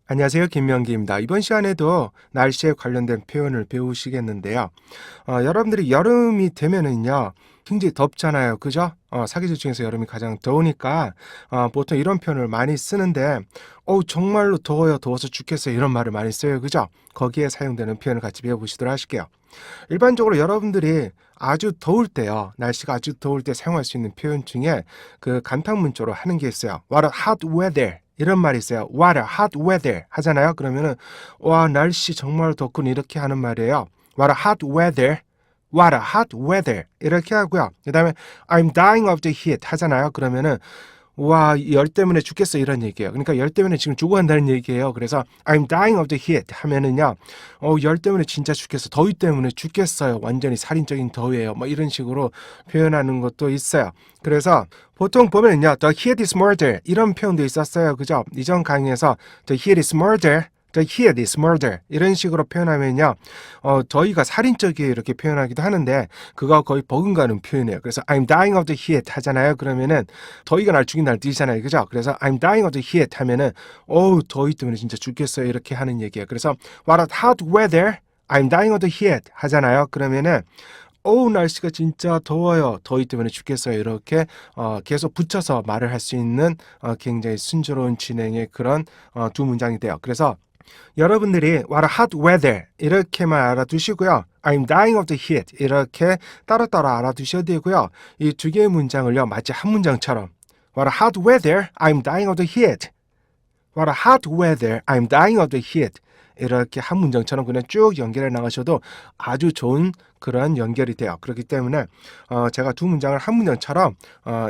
안녕하세요. 김명기입니다. 이번 시간에도 날씨에 관련된 표현을 배우시겠는데요. 여러분들이 여름이 되면은요, 굉장히 덥잖아요. 그죠? 사계절 중에서 여름이 가장 더우니까, 보통 이런 표현을 많이 쓰는데, 정말로 더워요. 더워서 죽겠어요. 이런 말을 많이 써요. 그죠? 거기에 사용되는 표현을 같이 배워보시도록 하실게요. 일반적으로 여러분들이 아주 더울 때요, 날씨가 아주 더울 때 사용할 수 있는 표현 중에 그 간판문자로 하는 게 있어요. What a hot weather. 이런 말이 있어요. What a hot weather 하잖아요. 그러면은 와 날씨 정말 덥군 이렇게 하는 말이에요. What a hot weather. What a hot weather 이렇게 하고요. 그 다음에 I'm dying of the heat 하잖아요. 그러면은 와, 열 때문에 죽겠어 이런 얘기예요. 그러니까 열 때문에 지금 죽어간다는 얘기예요. 그래서 I'm dying of the heat 하면은요, 열 때문에 진짜 죽겠어. 더위 때문에 죽겠어요. 완전히 살인적인 더위예요. 뭐 이런 식으로 표현하는 것도 있어요. 그래서 보통 보면은요, the heat is murder 이런 표현도 있었어요. 그죠? 이전 강의에서 the heat is murder. The heat is murder 이런 식으로 표현하면요, 더위가 살인적이에요 이렇게 표현하기도 하는데 그거 거의 버금가는 표현이에요. 그래서 I'm dying of the heat 하잖아요. 그러면은 더위가 날 죽인다는 뜻이잖아요. 그죠? 그래서 I'm dying of the heat 하면은 더위 때문에 진짜 죽겠어요 이렇게 하는 얘기예요. 그래서 what a hot weather, I'm dying of the heat 하잖아요. 그러면은 날씨가 진짜 더워요. 더위 때문에 죽겠어요. 이렇게 계속 붙여서 말을 할 수 있는 굉장히 순조로운 진행의 그런 두 문장이 돼요. 그래서 여러분들이 what a hot weather 이렇게만 알아두시고요. I'm dying of the heat 이렇게 따로따로 알아두셔야 되고요. 이 두 개의 문장을요, 마치 한 문장처럼 what a hot weather, I'm dying of the heat. What a hot weather, I'm dying of the heat. 이렇게 한 문장처럼 그냥 쭉 연결해 나가셔도 아주 좋은 그런 연결이 돼요. 그렇기 때문에 제가 두 문장을 한 문장처럼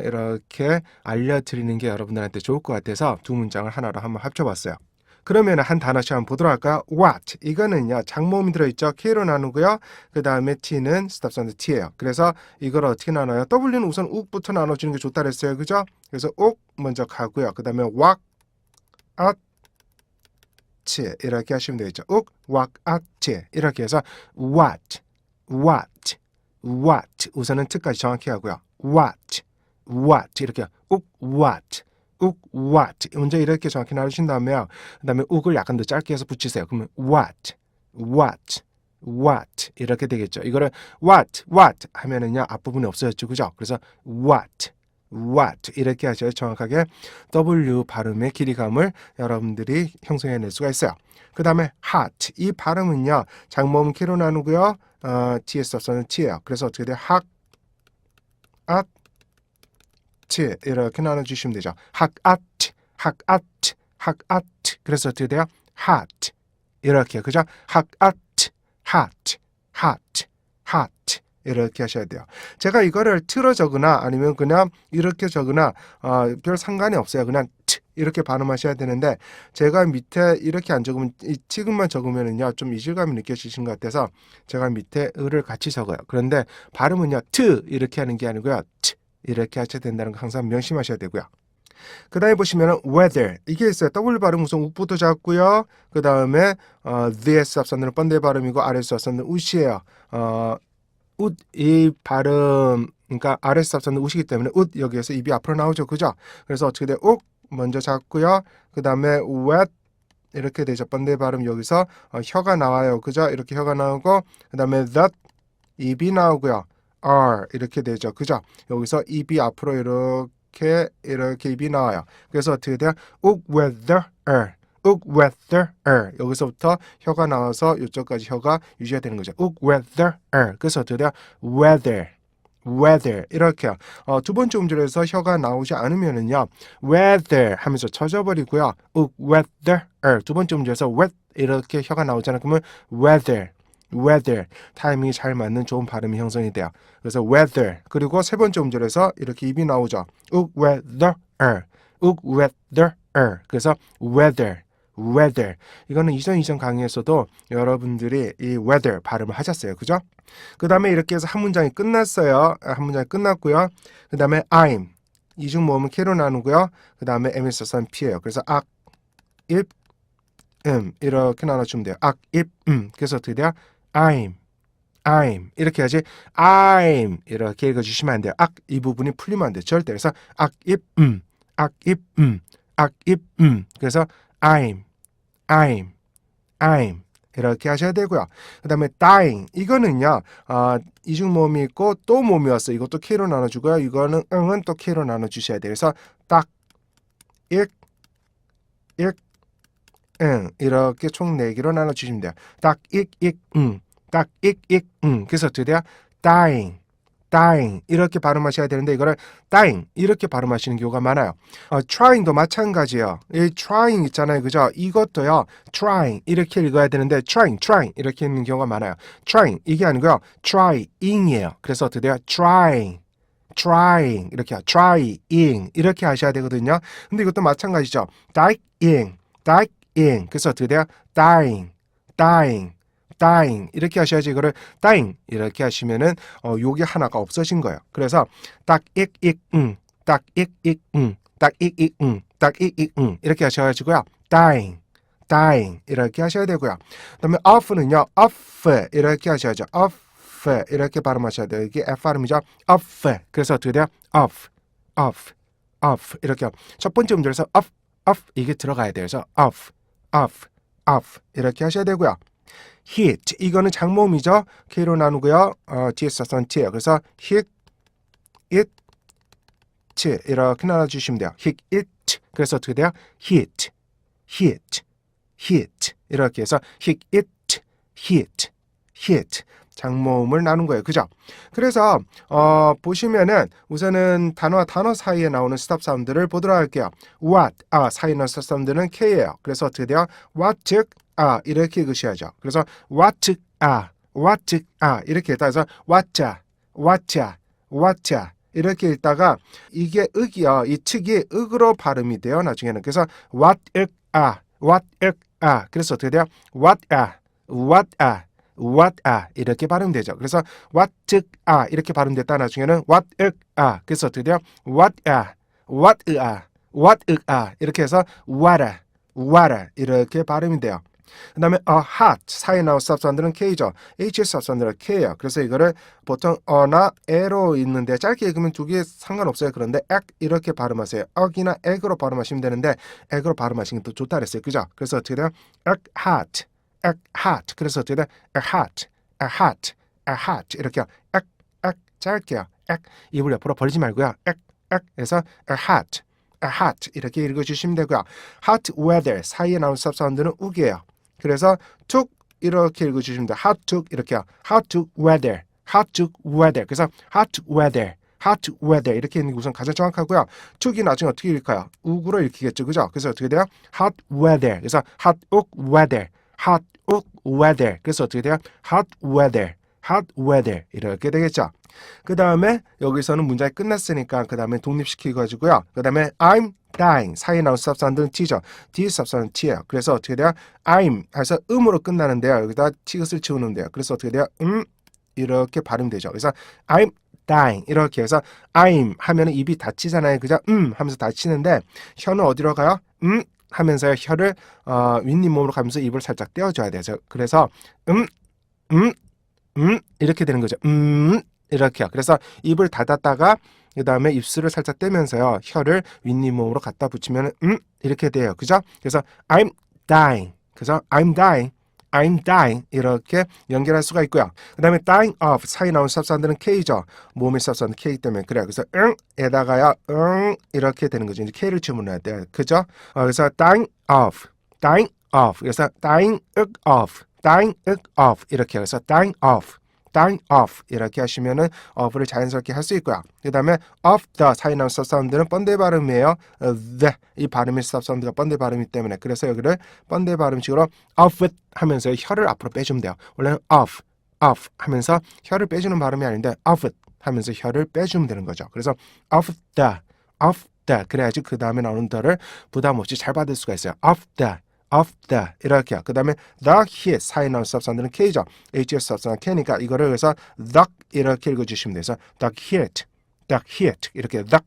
이렇게 알려드리는 게 여러분들한테 좋을 것 같아서 두 문장을 하나로 한번 합쳐봤어요. 그러면 한 단어씩 한번 보도록 할까요? What. 이거는요, 장모음이 들어있죠. K로 나누고요. 그 다음에 T는 스탑 사운드 T예요. 그래서 이걸 어떻게 나눠요? W는 우선 욱부터 나눠주는 게 좋다 그랬어요. 그죠? 그래서 욱 먼저 가고요. 그 다음에 walk, out, 이렇게 하시면 되겠죠. 욱, walk, out, 이렇게 해서 what, what, what. 우선은 T까지 정확히 하고요. what, what. 이렇게 욱, what. 욱, what. 먼저 이렇게 정확히 나누신 다음에요. 그 다음에 욱을 약간 더 짧게 해서 붙이세요. 그러면 what, what, what. 이렇게 되겠죠. 이거를 what 하면은요, 앞부분이 없어졌죠. 그죠? 그래서 what, what. 이렇게 하셔야 정확하게 W 발음의 길이감을 여러분들이 형성해낼 수가 있어요. 그 다음에 hot. 이 발음은요, 장모음 K로 나누고요. T에서 써는 T예요. 그래서 어떻게 돼요? hot, hot. 이렇게 나눠주시면 되죠. hot, hot, hot. 그래서 어떻게 돼요? hot. 이렇게, 그죠? hot, hot, hot, hot. 이렇게 하셔야 돼요. 제가 이거를 틀어 적으나 아니면 그냥 이렇게 적으나 별 상관이 없어요. 그냥 이렇게 발음하셔야 되는데 제가 밑에 이렇게 안 적으면 이 티귿만 적으면은요, 좀 이질감이 느껴지신 것 같아서 제가 밑에 을을 같이 적어요. 그런데 발음은요, 이렇게 하는 게 아니고요, 이렇게 하셔야 된다는 거 항상 명심하셔야 되고요. 그 다음에 보시면은 weather 이게 있어요. W 발음 우선 욱부터 잡고요. 그 다음에 the에서 앞서는 번데 발음이고 아래에서 앞서는 웃이에요. 웃 이 발음 그러니까 아래에서 앞서는 웃이기 때문에 웃 여기에서 입이 앞으로 나오죠. 그죠? 그래서 어떻게 돼요? 욱 먼저 잡고요. 그 다음에 wet 이렇게 되죠. 번데 발음 여기서 혀가 나와요. 그죠? 이렇게 혀가 나오고 그 다음에 that 입이 나오고요. R 이렇게 되죠. 그죠? 여기서 입이 앞으로 이렇게 입이 나와요. 그래서 어떻게 돼요? weather, weather. 여기서부터 혀가 나와서 이쪽까지 혀가 유지가 되는 거죠. weather. 그래서 어떻게 돼요? weather 이렇게요. 두 번째 음절에서 혀가 나오지 않으면은요, weather 하면서 쳐져버리고요. weather. 두 번째 음절에서 wet 이렇게 혀가 나오잖아요. 그러면 weather 타이밍이 잘 맞는 좋은 발음이 형성이 돼요. 그래서 weather. 그리고 세 번째 음절에서 이렇게 입이 나오죠. weather. 그래서 weather. 이거는 이전 강의에서도 여러분들이 이 weather 발음을 하셨어요. 그죠? 그 다음에 이렇게 해서 한 문장이 끝났어요. 한 문장이 끝났고요. 그 다음에 I'm. 이중 모음은 K로 나누고요. 그 다음에 M에서 선 P예요. 그래서 악, 입, 이렇게 나눠주면 돼요. 악, 입, 그래서 어떻게 돼요? I'm 이렇게 해야지. I'm 이렇게 읽어주시면 안 돼요. 이 부분이 풀리면 안 돼요. 절대. 그래서 악, 입, 그래서 I'm I'm 이렇게 하셔야 되고요. 그 다음에 dying 이거는요 이중모음이 있고 또 모음이 왔어요. 이것도 K로 나눠주고요. 이거는 응은 또 K로 나눠주셔야 돼요. 그래서 딱, 익, 응 이렇게 총 4개로 나눠주시면 돼요. 딱, 익, 딱, 익, 그래서 어떻게 돼요? dying 이렇게 발음하셔야 되는데 이거를 dying 이렇게 발음하시는 경우가 많아요. trying도 마찬가지예요. 이 trying 있잖아요, 그죠? 이것도요, trying 이렇게 읽어야 되는데 trying 이렇게 읽는 경우가 많아요. trying 이게 아니고요, trying이에요. 그래서 어떻게 돼요? trying 이렇게 trying 이렇게 하셔야 되거든요. 근데 이것도 마찬가지죠. dying 그래서 어떻게 돼요? dying 이렇게 하셔야지 이거를 dying 이렇게 하시면은 요게 하나가 없어진 거예요. 그래서 딱 이렇게 하셔가지고요. dying 이렇게 하셔야 되고요. 그다음에 off는요, off 이렇게 하셔야죠. off 이렇게 발음하셔야 돼요. 이게 F 발음이죠. off. 그래서 어떻게 돼요? off 이렇게 첫 번째 음절에서 off 이게 들어가야 돼요. 그래서 off 이렇게 하셔야 되고요. hit 이거는 장모음이죠. K로 나누고요. 뒤에서 쓴 T예요. 그래서 hit it 이렇게 나눠주시면 돼요. hit it 그래서 어떻게 돼요? hit 이렇게 해서 hit it 장모음을 나눈 거예요. 그죠? 그래서 보시면은 우선은 단어와 단어 사이에 나오는 스탑 사운드를 보도록 할게요. what 사이에 나오는 스탑 사운드는 K예요. 그래서 어떻게 돼요? what 즉 이렇게 읽으셔야죠. 그래서 what 즉 이렇게 읽다 해서 watcha 이렇게 읽다가 이게 윽이요. 이 특이 윽으로 발음이 돼요. 나중에는. 그래서 what 그래서 어떻게 돼요? what 이렇게 발음되죠. 그래서 what 즉 이렇게 발음됐다 나중에는 what 그래서 어떻게 돼요? what 이렇게 해서 water 이렇게 발음이 돼요. 그 다음에 hot 사이에 나온 스탑 사운드는 K죠. H의 스탑 사운드는 K예요. 그래서 이거를 보통 나 에로 읽는데 짧게 읽으면 두 개 상관없어요. 그런데 egg 이렇게 발음하세요. eg이나 egg으로 발음하시면 되는데 egg으로 발음하시는 게 더 좋다 그랬어요. 그죠? 그래서 어떻게 돼요? egg hot 그래서 어떻게 돼요? egg hot 이렇게요. egg 짧게요. egg 입을 옆으로 벌리지 말고요. egg 그래서 egg hot 이렇게 읽어주시면 되고요. hot weather 사이에 나온 스탑 사운드는 우기예요. 그래서 툭 이렇게 읽어주시면 돼요. hot 툭 이렇게요. hot 툭 weather 그래서 hot weather 이렇게 읽는 게 우선 가장 정확하고요. 툭이 나중에 어떻게 읽을까요? 우구로 읽히겠죠. 그죠? 그래서 어떻게 돼요? hot weather 그래서 hot 욱 weather 그래서 어떻게 돼요? hot weather 이렇게 되겠죠. 그 다음에 여기서는 문장이 끝났으니까 그 다음에 독립시키고 가지고요. 그 다음에 I'm dying 사이에 나온 스탑 사운드는 T죠. D 스탑 사운드는 T예요. 그래서 어떻게 돼요? I'm 해서 음으로 끝나는데요. 여기다 티귿을 치우는 데요. 그래서 어떻게 돼요? 이렇게 발음되죠. 그래서 I'm dying 이렇게 해서 I'm 하면 입이 닫히잖아요. 그죠? 하면서 닫히는데 혀는 어디로 가요? 하면서 혀를 윗잇몸으로 가면서 입을 살짝 떼어줘야 되죠. 그래서 이렇게 되는 거죠. 이렇게요. 그래서 입을 닫았다가 그 다음에 입술을 살짝 떼면서요. 혀를 윗잇몸으로 갖다 붙이면 이렇게 돼요. 그죠? 그래서 I'm dying. 그래서 I'm dying 이렇게 연결할 수가 있고요. 그 다음에 dying of 사이 나온 스탑 사운드는 K죠. 모음의 스탑 사운드 K 때문에 그래요. 그래서 에다가요 이렇게 되는 거죠. 이제 K를 주문해야 돼요. 그죠? 그래서 dying of 그래서 dying of 이렇게 해서 dying of 이렇게 하시면은 of를 자연스럽게 할 수 있고요. 그 다음에 of the 사이 나온 스탑 사운드는 번대 발음이에요. the 이 발음의 스탑 사운드가 번대 발음이기 때문에 그래서 여기를 번대 발음식으로 of it 하면서 혀를 앞으로 빼주면 돼요. 원래는 of 하면서 혀를 빼주는 발음이 아닌데 of it 하면서 혀를 빼주면 되는 거죠. 그래서 of the 그래야지 그 다음에 나오는 더를 부담 없이 잘 받을 수가 있어요. of the 이렇게요. 그 다음에 the hit 사이 나온 스탑 사운드는 K죠. H의 스탑 사운드는 K니까 이거를 그래서 the 이렇게 읽어주시면 돼서 the hit 이렇게 the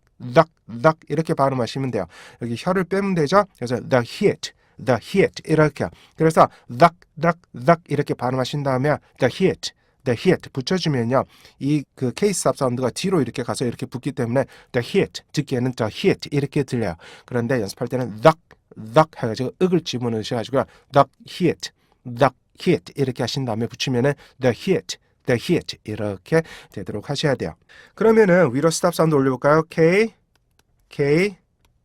이렇게 발음하시면 돼요. 여기 혀를 빼면 되죠. 그래서 the hit 이렇게요. 그래서 the 이렇게 발음하신 다음에 the hit 붙여주면요. 이 그 K 스탑 사운드가 뒤로 이렇게 가서 이렇게 붙기 때문에 the hit 듣기에는 the hit 이렇게 들려요. 그런데 연습할 때는 the 해가지고 윽을 집어넣으셔가지고 the heat 이렇게 하신 다음에 붙이면은 the heat 이렇게 되도록 하셔야 돼요. 그러면은 위로 스탑 사운드 올려볼까요? K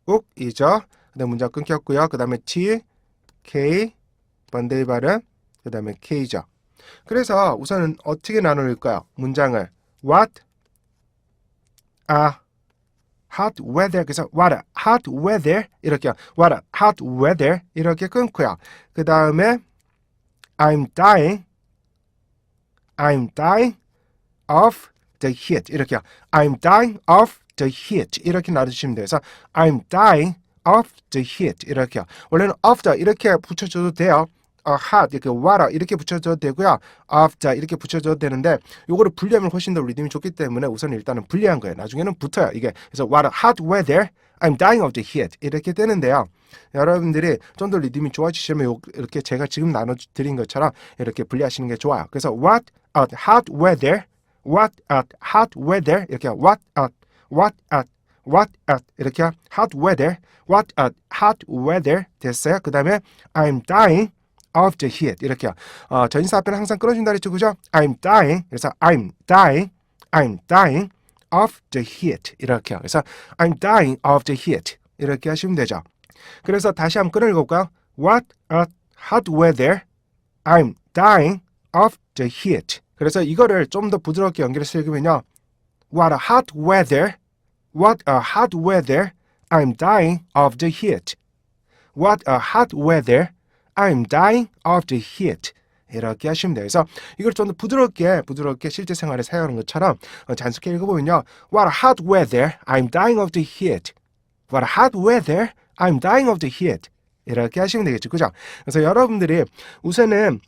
욱이죠. 그다음 문장 끊겼고요. 그 다음에 T K 번데이 발음 그 다음에 K죠. 그래서 우선은 어떻게 나눌까요? 문장을 What a hot weather. 그래서 what a hot weather 이렇게요. What a hot weather 이렇게 끊고요. 그 다음에 I'm dying of the heat 이렇게요. I'm dying of the heat 이렇게 놔두시면 돼요. 그래서 I'm dying of the heat 이렇게요. 원래는 of the 이렇게 붙여줘도 돼요. hot 이렇게 water 이렇게 붙여줘도 되고요. of the 이렇게 붙여줘도 되는데 요거를 분리하면 훨씬 더 리듬이 좋기 때문에 우선 일단은 분리한 거예요. 나중에는 붙어요. 이게 그래서 what a hot weather I'm dying of the heat 이렇게 되는데요. 여러분들이 좀 더 리듬이 좋아지시면 이렇게 제가 지금 나눠드린 것처럼 이렇게 분리하시는 게 좋아요. 그래서 what a hot weather 이렇게 what a 이렇게 hot weather what a hot weather 됐어요. 그 다음에 I'm dying of the heat 이렇게요. 전치사 앞에는 항상 끊어준다 그랬죠, 그죠? I'm dying 그래서 I'm dying of the heat 이렇게요. 그래서 I'm dying of the heat 이렇게 하시면 되죠. 그래서 다시 한번 끊어 읽어볼까요? What a hot weather I'm dying of the heat. 그래서 이거를 좀 더 부드럽게 연결해서 읽으면요. What a hot weather I'm dying of the heat. What a hot weather I'm dying of the heat. 이렇게 하시면 돼요. 그래서 이걸 좀 더 부드럽게 실제 생활에 사용하는 것처럼 잔숙히 읽어보면요. What a hot weather I'm dying of the heat. What a hot weather I'm dying of the heat. 이렇게 하시면 되겠죠. 그죠? 그래서 여러분들이 우선은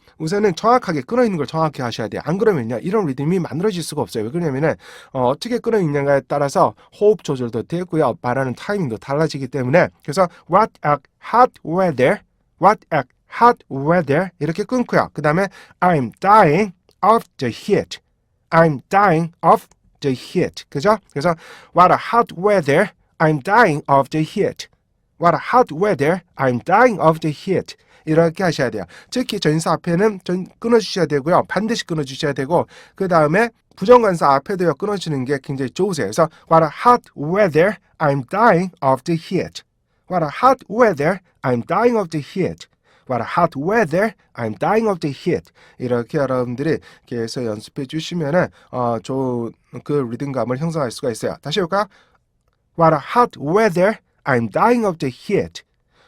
정확하게 끊어있는 걸 정확히 하셔야 돼요. 안 그러면요. 이런 리듬이 만들어질 수가 없어요. 왜 그러냐면은 어떻게 끊어있는가에 따라서 호흡 조절도 되고요. 말하는 타이밍도 달라지기 때문에 그래서 what a hot weather 이렇게 끊고요. 그 다음에 I'm dying of the heat. 그죠? 그래서 what a hot weather I'm dying of the heat. What a hot weather I'm dying of the heat. 이렇게 하셔야 돼요. 특히 전치사 앞에는 끊어주셔야 되고요. 반드시 끊어주셔야 되고 그 다음에 부정관사 앞에도요. 끊어주는 게 굉장히 좋으세요. 그래서 What a hot weather I'm dying of the heat. What a hot weather I'm dying of the heat. What a hot weather I'm dying of the heat. 이렇게 여러분들이 계속 연습해 주시면은 좋은 그 리듬감을 형성할 수가 있어요. 다시 해볼까요? What a hot weather I'm dying of the heat.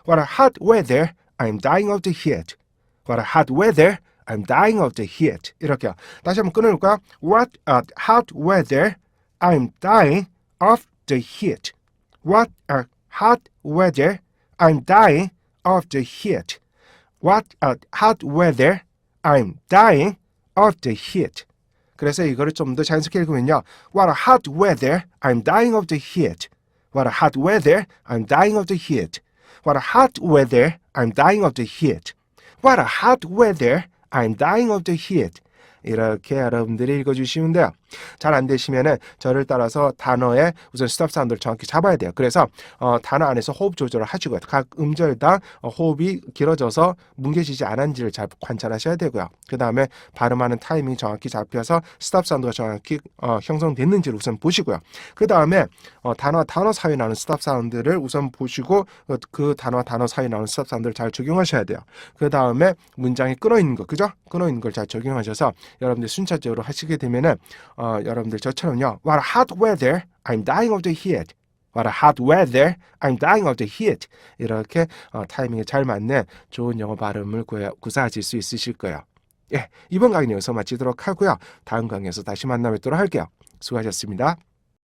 What a hot weather I'm dying of the heat. What a hot weather I'm dying of the heat. 이렇게요. 다시 한번 끊어볼까요? What a hot weather I'm dying of the heat. What a hot weather I'm dying of the heat. What a hot weather I'm dying of the heat. 그래서 이거를 좀 더 자연스럽게 읽으면요. What a hot weather I'm dying of the heat. What a hot weather I'm dying of the heat. What a hot weather I'm dying of the heat. What a hot weather I'm dying of the heat. 이렇게 여러분들이 읽어주시면 돼요. 잘 안 되시면은 저를 따라서 단어의 우선 스탑 사운드를 정확히 잡아야 돼요. 그래서 단어 안에서 호흡 조절을 하시고요. 각 음절당 호흡이 길어져서 뭉개지지 않은지를 잘 관찰하셔야 되고요. 그 다음에 발음하는 타이밍이 정확히 잡혀서 스탑 사운드가 정확히 형성됐는지를 우선 보시고요. 그 다음에 단어 사이에 나오는 스탑 사운드를 우선 보시고 그 단어와 단어 사이에 나오는 스탑 사운드를 잘 적용하셔야 돼요. 그 다음에 문장이 끊어있는 거, 그죠? 끊어있는 걸 잘 적용하셔서 여러분들 순차적으로 하시게 되면은 여러분들 저처럼요. What a hot weather, I'm dying of the heat. What a hot weather, I'm dying of the heat. 이렇게 타이밍에 잘 맞는 좋은 영어 발음을 구사하실 수 있으실 거예요. 예, 이번 강의는 여기서 마치도록 하고요. 다음 강의에서 다시 만나 뵙도록 할게요. 수고하셨습니다.